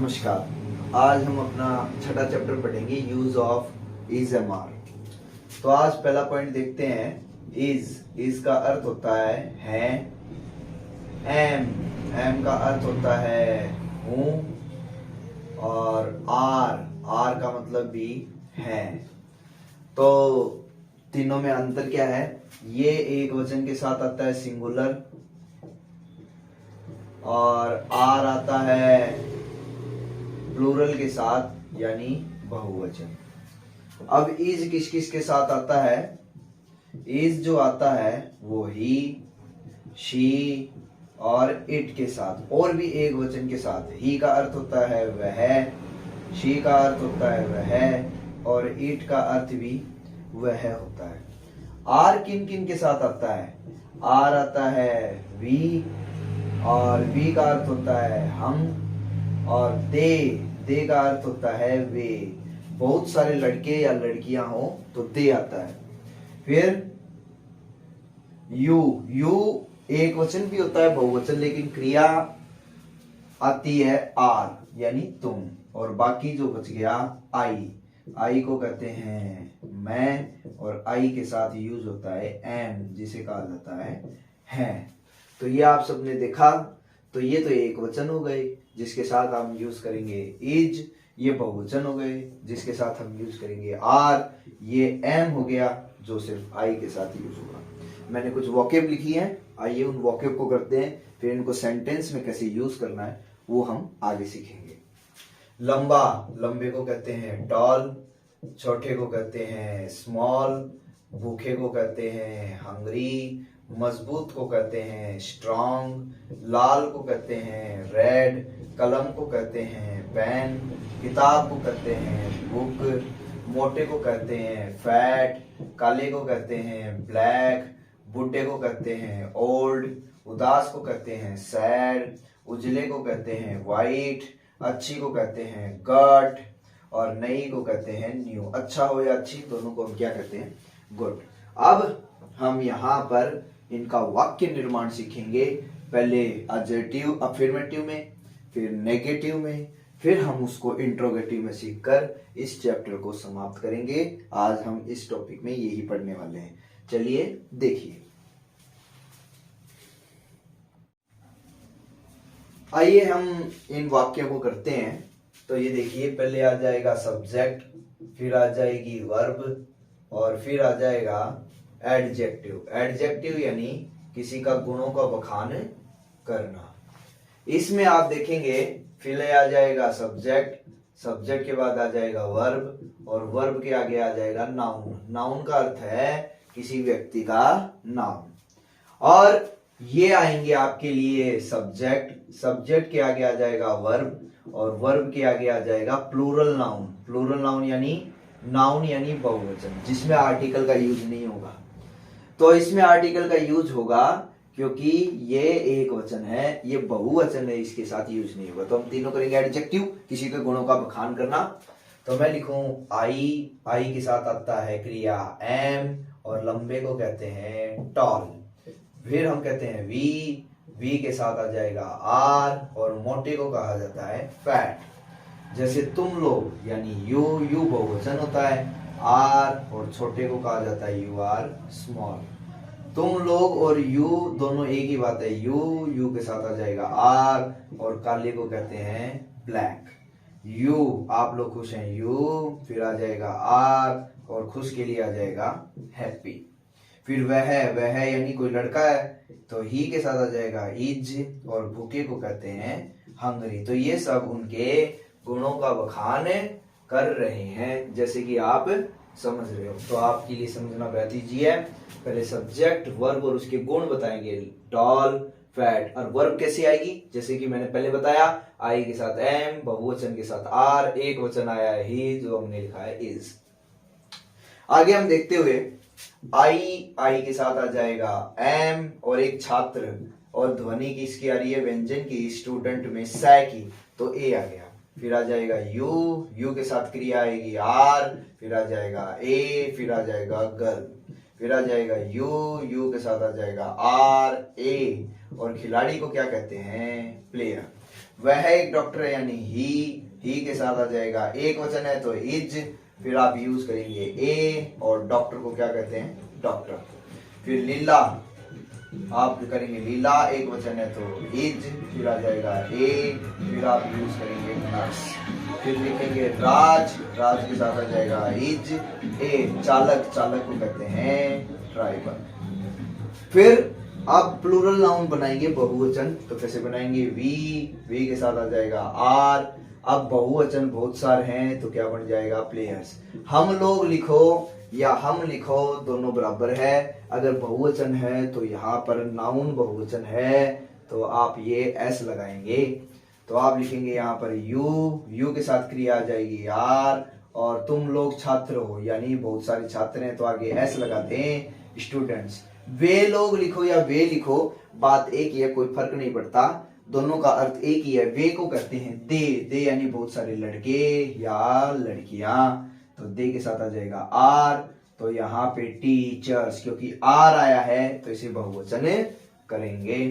नमस्कार। आज हम अपना छठा चैप्टर पढ़ेंगे यूज ऑफ इज एम आर। तो आज पहला पॉइंट देखते हैं। इज का अर्थ होता है एम का अर्थ होता है हूं, और आर का मतलब भी है। तो तीनों में अंतर क्या है? ये एक वचन के साथ आता है सिंगुलर, और आर आता है प्लूरल के साथ यानी बहुवचन। अब इज किस किस के साथ आता है? इज जो आता है वो ही, शी और इट के साथ, और भी एक वचन के साथ। ही का अर्थ होता है वह, शी का अर्थ होता है वह, और इट का अर्थ भी वह होता है। आर किन किन के साथ आता है? आर आता है वी, और वी का अर्थ होता है हम, और दे का अर्थ होता है वे। बहुत सारे लड़के या लड़कियां हो तो दे आता है। फिर यू एक वचन भी होता है, बहुवचन, लेकिन क्रिया आती है आर यानी तुम। और बाकी जो बच गया आई को कहते हैं मैं, और आई के साथ यूज होता है एम, जिसे कहा जाता है। तो ये आप सबने देखा। तो ये तो एक वचन हो गए जिसके साथ हम यूज करेंगे इज। ये बहुवचन हो गए जिसके साथ हम यूज करेंगे आर। ये एम हो गया जो सिर्फ आई के साथ यूज होगा। मैंने कुछ वोकेब लिखी है, आइए उन वोकेब को करते हैं, फिर इनको सेंटेंस में कैसे यूज करना है वो हम आगे सीखेंगे। लंबा, लंबे को कहते हैं टॉल, छोटे को कहते हैं स्मॉल, भूखे को कहते हैं हंग्री, मजबूत को कहते हैं स्ट्रॉन्ग, लाल को कहते हैं रेड, कलम को कहते हैं पेन, किताब को कहते हैं बुक, मोटे को कहते हैं फैट, काले को कहते हैं ब्लैक, बूढ़े को कहते हैं ओल्ड, उदास को कहते हैं सैड, उजले को कहते हैं वाइट, अच्छी को कहते हैं गट, और नई को कहते हैं न्यू। अच्छा हो या अच्छी, दोनों को हम क्या कहते हैं? गुड। अब हम यहाँ पर इनका वाक्य निर्माण सीखेंगे। पहले एडजेक्टिव अफर्मेटिव में, फिर नेगेटिव में, फिर हम उसको इंट्रोगेटिव में सीखकर इस चैप्टर को समाप्त करेंगे। आज हम इस टॉपिक में यही पढ़ने वाले हैं। चलिए देखिए। आइए हम इन वाक्यों को करते हैं। तो ये देखिए, पहले आ जाएगा सब्जेक्ट, फिर आ जाएगी वर्ब, और फिर आ जाएगा एडजेक्टिव। एडजेक्टिव यानी किसी का गुणों का बखान करना। इसमें आप देखेंगे पहले आ जाएगा सब्जेक्ट, सब्जेक्ट के बाद आ जाएगा वर्ब, और वर्ब के आगे आ जाएगा नाउन। नाउन का अर्थ है किसी व्यक्ति का नाम। और ये आएंगे आपके लिए सब्जेक्ट, सब्जेक्ट के आगे आ जाएगा वर्ब, और वर्ब के आगे आ जाएगा प्लूरल नाउन। प्लूरल नाउन यानी बहुवचन, जिसमें आर्टिकल का यूज नहीं होगा। तो इसमें आर्टिकल का यूज होगा क्योंकि ये एक वचन है, ये बहुवचन है, इसके साथ यूज नहीं होगा। तो हम तीनों करेंगे एडजेक्टिव, किसी के गुणों का बखान करना। तो मैं लिखूं आई के साथ आता है क्रिया एम, और लंबे को कहते हैं टॉल। फिर हम कहते हैं वी के साथ आ जाएगा आर, और मोटे को कहा जाता है फैट। जैसे तुम लोग यानी यू बहुवचन होता है आर, और छोटे को कहा जाता है यू आर स्मॉल। तुम लोग और यू दोनों एक ही बात है। यू के साथ आ जाएगा आर, और काले को कहते हैं ब्लैक। यू आप लोग खुश हैं यू, फिर आ जाएगा आर, और खुश के लिए आ जाएगा हैप्पी। फिर वह यानी कोई लड़का है, तो ही के साथ आ जाएगा इज, और भूखे को कहते हैं हंगरी। तो ये सब उनके गुणों का बखान कर रहे हैं, जैसे कि आप समझ रहे हो। तो आपके लिए समझना बहुत ईजी है। पहले सब्जेक्ट, वर्ब और उसके गुण बताएंगे, टॉल, फैट। और वर्ब कैसे आएगी? जैसे कि मैंने पहले बताया, आई के साथ एम, बहुवचन के साथ आर, एक वचन आया है ही, जो हमने लिखा है इज। आगे हम देखते हुए, आई के साथ आ जाएगा एम, और एक छात्र, और ध्वनि किसकी आ रही है? व्यंजन की, स्टूडेंट में स की, तो ए आ गया। फिर आ जाएगा यू के साथ क्रिया आएगी आर, फिर आ जाएगा ए, फिर आ जाएगा गर्ल, फिर आ जाएगा यू के साथ आ जाएगा आर ए, और खिलाड़ी को क्या कहते हैं? प्लेयर। वह एक डॉक्टर है यानी ही के साथ आ जाएगा एक वचन है तो इज, फिर आप यूज करेंगे ए, और डॉक्टर को क्या कहते हैं, डॉक्टर। फिर लीला, आप करेंगे लीला, एक वचन है तो इज, फिर आ जाएगा ए, फिर आप यूज करेंगे नर्स। फिर लिखेंगे राज, राज के साथ आ जाएगा इज ए, चालक, चालक को कहते हैं ड्राइवर। फिर आप प्लूरल नाउन बनाएंगे बहुवचन, तो कैसे बनाएंगे, वी के साथ आ जाएगा आर। अब बहुवचन बहुत सारे हैं तो क्या बन जाएगा, प्लेयर्स। हम लोग लिखो या हम लिखो दोनों बराबर है। अगर बहुवचन है तो यहाँ पर नाउन बहुवचन है तो आप ये एस लगाएंगे। तो आप लिखेंगे यहाँ पर यू के साथ क्रिया आ जाएगी आर, और तुम लोग छात्र हो यानी बहुत सारे छात्र हैं तो आगे एस लगाते हैं, स्टूडेंट्स। वे लोग लिखो या वे लिखो, बात एक ही है, कोई फर्क नहीं पड़ता, दोनों का अर्थ एक ही है। वे को कहते हैं दे यानी बहुत सारे लड़के या लड़कियां, तो दे के साथ आ जाएगा आर। तो यहाँ पे टीचर्स, क्योंकि आर आया है तो इसे बहुवचन करेंगे।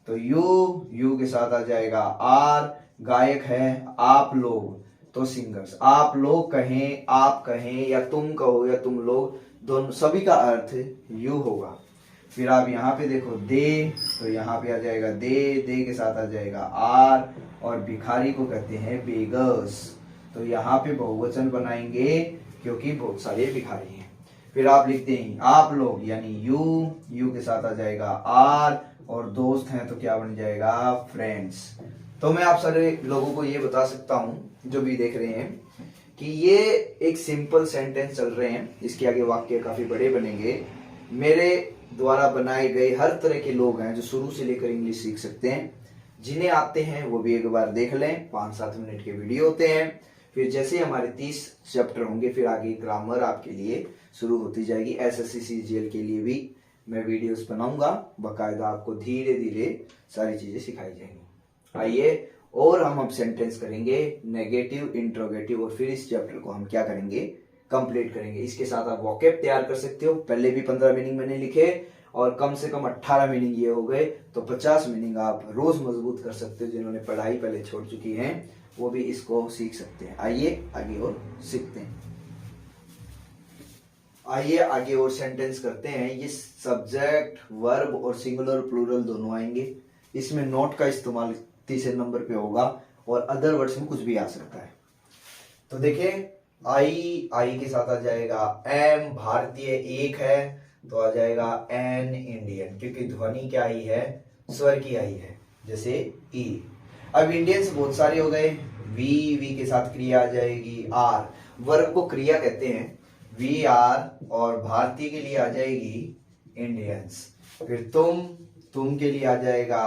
तो यू के साथ आ जाएगा आर। गायक है आप लोग तो सिंगर्स, आप लोग कहें, आप कहें या तुम कहो या तुम लोग, दोनों सभी का अर्थ यू होगा। फिर आप यहाँ पे देखो दे, तो यहाँ पे आ जाएगा दे के साथ आ जाएगा आर, और भिखारी को कहते हैं बेगर्स, तो यहाँ पे बहुवचन बनाएंगे क्योंकि बहुत सारे भिखारी हैं। फिर आप लिखते हैं आप लोग यानी यू के साथ आ जाएगा आर, और दोस्त हैं तो क्या बन जाएगा, फ्रेंड्स। तो मैं आप सारे लोगों को ये बता सकता हूं जो भी देख रहे हैं कि ये एक सिंपल सेंटेंस चल रहे हैं, इसके आगे वाक्य काफी बड़े बनेंगे। मेरे द्वारा बनाए गए हर तरह के लोग हैं जो शुरू से लेकर इंग्लिश सीख सकते हैं। जिन्हें आते हैं वो भी एक बार देख लें, 5-7 मिनट के वीडियो होते हैं। फिर जैसे हमारे 30 चैप्टर होंगे फिर आगे ग्रामर आपके लिए शुरू होती जाएगी। एसएससी सीजीएल के लिए भी मैं वीडियोस बनाऊंगा, बकायदा आपको धीरे धीरे सारी चीजें सिखाई जाएंगी। आइए और हम अब सेंटेंस करेंगे नेगेटिव, इंट्रोगेटिव, और फिर इस चैप्टर को हम क्या करेंगे, कंप्लीट करेंगे। इसके साथ आप वोकैब तैयार कर सकते हो। पहले भी 15 मीनिंग मैंने लिखे और कम से कम 18 मीनिंग ये हो गए, तो 50 मीनिंग आप रोज मजबूत कर सकते हो। जिन्होंने पढ़ाई पहले छोड़ चुकी है वो भी इसको सीख सकते हैं। आइए आगे और सीखते हैं। आइए आगे और सेंटेंस करते हैं। ये सब्जेक्ट, वर्ब और सिंगुलर प्लूरल दोनों आएंगे। इसमें नोट का इस्तेमाल तीसरे नंबर पे होगा और अदर वर्ड्स में कुछ भी आ सकता है। तो देखिए आई के साथ आ जाएगा एम, भारतीय एक है तो आ जाएगा एन, इंडियन, क्योंकि ध्वनि क्या आई है, स्वर की आई है, जैसे ई। अब इंडियंस बहुत सारे हो गए, वी के साथ क्रिया आ जाएगी आर। वर्ब को क्रिया कहते हैं, वी आर, और भारतीय के लिए आ जाएगी इंडियंस। फिर तुम के लिए आ जाएगा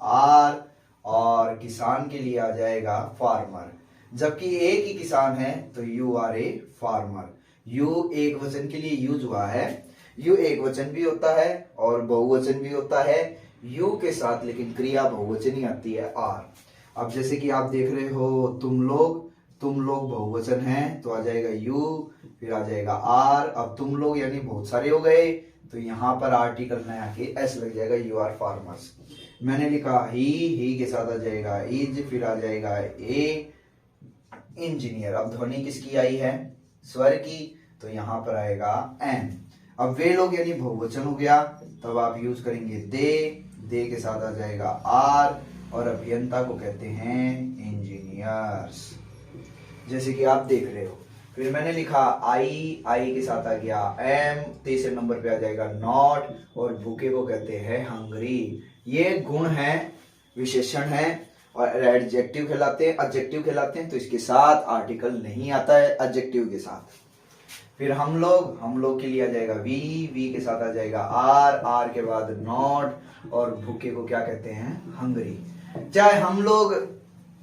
आर, और किसान के लिए आ जाएगा फार्मर। जबकि एक ही किसान है तो यू आर ए फार्मर। यू एक वचन के लिए यूज हुआ है। यू एक वचन भी होता है और बहुवचन भी होता है यू के साथ, लेकिन क्रिया बहुवचन ही आती है आर। अब जैसे कि आप देख रहे हो तुम लोग बहुवचन है तो आ जाएगा यू, फिर आ जाएगा आर। अब तुम लोग यानी बहुत सारे हो गए तो यहाँ पर आर्टिकल नया के एस लग जाएगा, यू आर फार्मर्स। मैंने लिखा ही के साथ आ जाएगा इज, फिर आ जाएगा ए, इंजीनियर। अब ध्वनि किसकी आई है, स्वर की, तो यहाँ पर आएगा एन। अब वे लोग यानी बहुवचन हो गया, तब आप यूज करेंगे दे के साथ आ जाएगा आर, और अभियंता को कहते हैं इंजीनियर्स, जैसे कि आप देख रहे हो। फिर मैंने लिखा आई के साथ आ गया एम, तीसरे नंबर पे आ जाएगा नॉट, और भूखे को कहते हैं हंग्री। ये गुण है, विशेषण है, और एडजेक्टिव कहलाते हैं, तो इसके साथ आर्टिकल नहीं आता है एडजेक्टिव के साथ। फिर हम लोग के लिए आ जाएगा वी के साथ आ जाएगा आर के बाद नॉट, और भूखे को क्या कहते हैं, हंग्री। चाहे हम लोग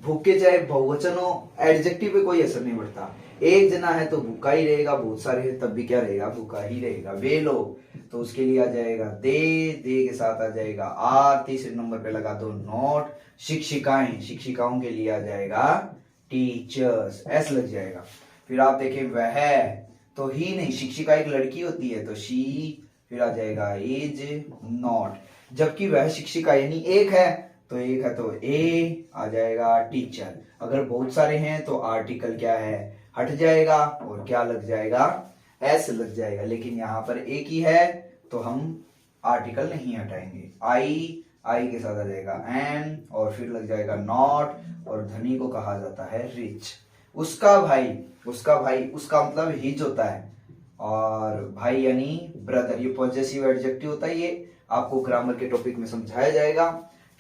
भूखे चाहे बहुवचन हो, एडजेक्टिव पे कोई असर नहीं पड़ता। एक जना है तो भूखा ही रहेगा, बहुत सारे हैं तब भी क्या रहेगा, भूखा ही रहेगा। वे लोग तो उसके लिए आ जाएगा दे के साथ आ जाएगा आर, तीसरे नंबर पे लगा दो नॉट। शिक्षिकाओं के लिए आ जाएगा टीचर्स, एस लग जाएगा। फिर आप देखें वह तो ही नहीं, शिक्षिका एक लड़की होती है तो शी, फिर आ जाएगा इज नॉट। जबकि वह शिक्षिका यानी एक है तो एक है तो ए आ जाएगा टीचर। अगर बहुत सारे हैं तो आर्टिकल क्या है, हट जाएगा और क्या लग जाएगा, एस लग जाएगा। लेकिन यहाँ पर एक ही है तो हम आर्टिकल नहीं हटाएंगे। आई के साथ आ जाएगा एन और फिर लग जाएगा नॉट, और धनी को कहा जाता है रिच। उसका भाई उसका मतलब हिज होता है, और भाई यानी ब्रदर, ये पॉजेसिव एडजेक्टिव होता है। ये आपको ग्रामर के टॉपिक में समझाया जाएगा।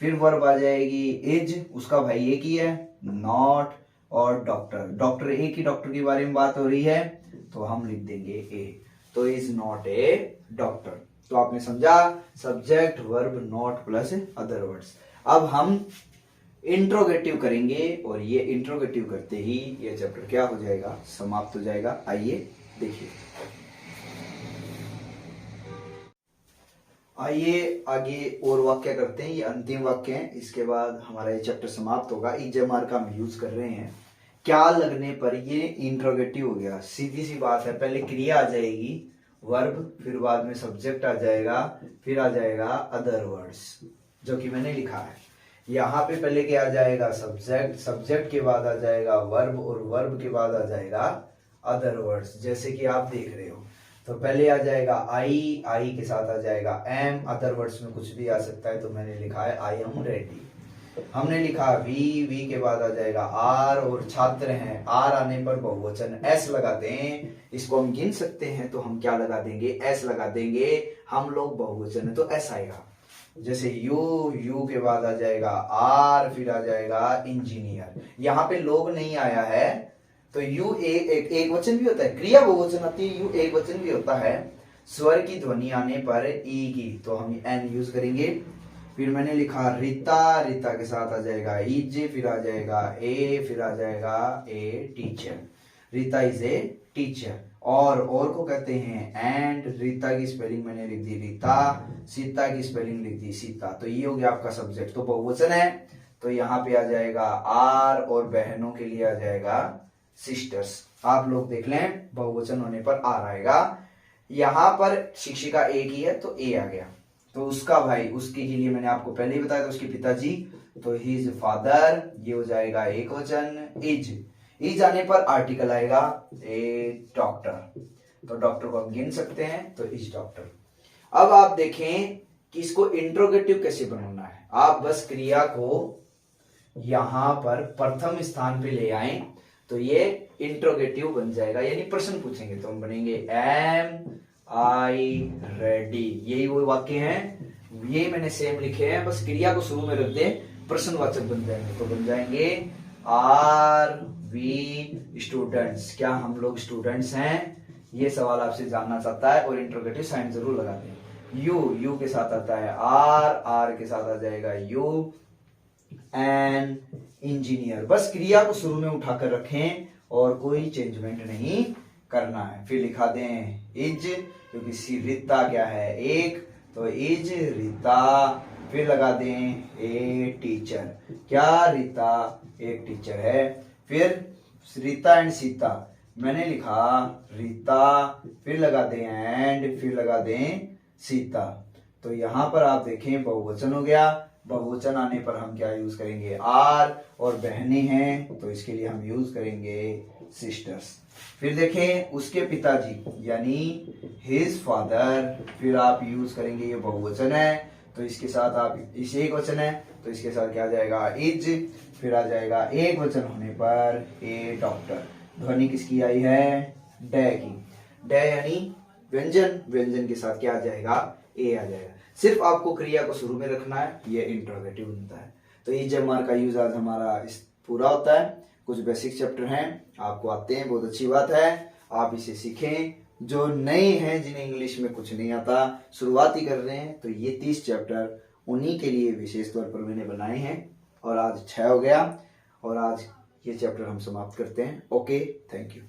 फिर वर्ब आ जाएगी इज, उसका भाई एक ही है नॉट, और डॉक्टर एक ही डॉक्टर के बारे में बात हो रही है तो हम लिख देंगे ए, तो इज नॉट ए डॉक्टर। तो आपने समझा subject verb not plus other words. अब हम इंट्रोगेटिव करेंगे और ये इंट्रोगेटिव करते ही ये चैप्टर क्या हो जाएगा, समाप्त हो जाएगा। आइए देखिए, आइए आगे और वाक्य करते हैं। ये अंतिम वाक्य है, इसके बाद हमारा ये चैप्टर समाप्त होगा। इजमार का हम यूज कर रहे हैं क्या लगने पर, ये इंट्रोगेटिव हो गया। सीधी सी बात है, पहले क्रिया आ जाएगी वर्ब, फिर बाद में सब्जेक्ट आ जाएगा, फिर आ जाएगा अदर वर्ड्स जो कि मैंने लिखा है। यहाँ पे पहले क्या आ जाएगा सब्जेक्ट के बाद आ जाएगा वर्ब, और वर्ब के बाद आ जाएगा अदर वर्ड्स, जैसे कि आप देख रहे हो। तो पहले आ जाएगा आई के साथ आ जाएगा एम, अदर वर्ड्स में कुछ भी आ सकता है, तो मैंने लिखा है आई एम रेडी। हमने लिखा वी के बाद आ जाएगा आर, और छात्र हैं, आर आने पर बहुवचन एस लगाते हैं। इसको हम गिन सकते हैं तो हम क्या लगा देंगे, एस लगा देंगे। हम लोग बहुवचन है तो एस आएगा। जैसे यू के बाद आ जाएगा आर, फिर आ जाएगा इंजीनियर। यहाँ पे लोग नहीं आया है तो यू एक वचन भी होता है, क्रिया बहुवचन आती है, यू एक वचन भी होता है। स्वर की ध्वनि आने पर ई की तो हम एन यूज करेंगे। फिर मैंने लिखा रीता के साथ आ जाएगा इज, फिर आ जाएगा ए, फिर आ जाएगा a teacher. Rita is a teacher. और को कहते हैं एंड। रीता की स्पेलिंग मैंने लिख दी रीता, सीता की स्पेलिंग लिख दी सीता। तो ये हो गया आपका सब्जेक्ट, तो बहुवचन है तो यहाँ पे आ जाएगा आर, और बहनों के लिए आ जाएगा सिस्टर्स। आप लोग देख लें बहुवचन होने पर आर आएगा। यहाँ पर शिक्षिका एक ही है तो ए आ गया। तो उसका भाई, उसके के लिए मैंने आपको पहले ही बताया था, उसके पिताजी, तो हिज फादर, ये हो जाएगा एक वचन। इज आने पर आर्टिकल आएगा ए डॉक्टर, तो डॉक्टर को हम गिन सकते हैं तो इज डॉक्टर। अब आप देखें कि इसको इंट्रोगेटिव कैसे बनाना है। आप बस क्रिया को यहां पर प्रथम स्थान पे ले आए तो ये इंट्रोगेटिव बन जाएगा, यानी प्रश्न पूछेंगे तो हम बनेंगे एम आई रेडी। यही वो वाक्य हैं, ये मैंने सेम लिखे हैं, बस क्रिया को शुरू में रख दे, प्रश्नवाचक बन जाएंगे तो बन जाएंगे आर वी स्टूडेंट्स। क्या हम लोग स्टूडेंट्स हैं, ये सवाल आपसे जानना चाहता है, और इंट्रोगेटिव साइन जरूर लगाते हैं। यू के साथ आता है आर के साथ आ जाएगा यू, एन इंजीनियर। बस क्रिया को शुरू में उठाकर रखें और कोई चेंजमेंट नहीं करना है। फिर लिखा दें इज, क्योंकि रीता क्या है एक, तो इज रीता। फिर लगा दें ए टीचर, क्या रीता एक टीचर है। फिर रीता एंड सीता, मैंने लिखा रीता, फिर लगा दें एंड, फिर लगा दें सीता। तो यहां पर आप देखें बहुवचन हो गया। बहुवचन आने पर हम क्या यूज करेंगे आर, और बहनें हैं तो इसके लिए हम यूज करेंगे सिस्टर्स। फिर देखें उसके पिताजी यानी हिज फादर, फिर आप यूज करेंगे, ये बहुवचन है तो इसके साथ आप, इस एक वचन है तो इसके साथ क्या आ जाएगा इज, फिर आ जाएगा एक वचन होने पर ए डॉक्टर। ध्वनि किसकी आई है, डे की। डे यानी व्यंजन के साथ क्या आ जाएगा ए आ जाएगा। सिर्फ आपको क्रिया को शुरू में रखना है, ये इंट्रोगेटिव बनता है। तो इज एम का यूज आज हमारा इस पूरा होता है। कुछ बेसिक चैप्टर हैं आपको आते हैं, बहुत अच्छी बात है, आप इसे सीखें। जो नए हैं जिन्हें इंग्लिश में कुछ नहीं आता, शुरुआती कर रहे हैं, तो ये 30 चैप्टर उन्हीं के लिए विशेष तौर पर मैंने बनाए हैं। और आज 6 हो गया, और आज ये चैप्टर हम समाप्त करते हैं। Okay, thank you.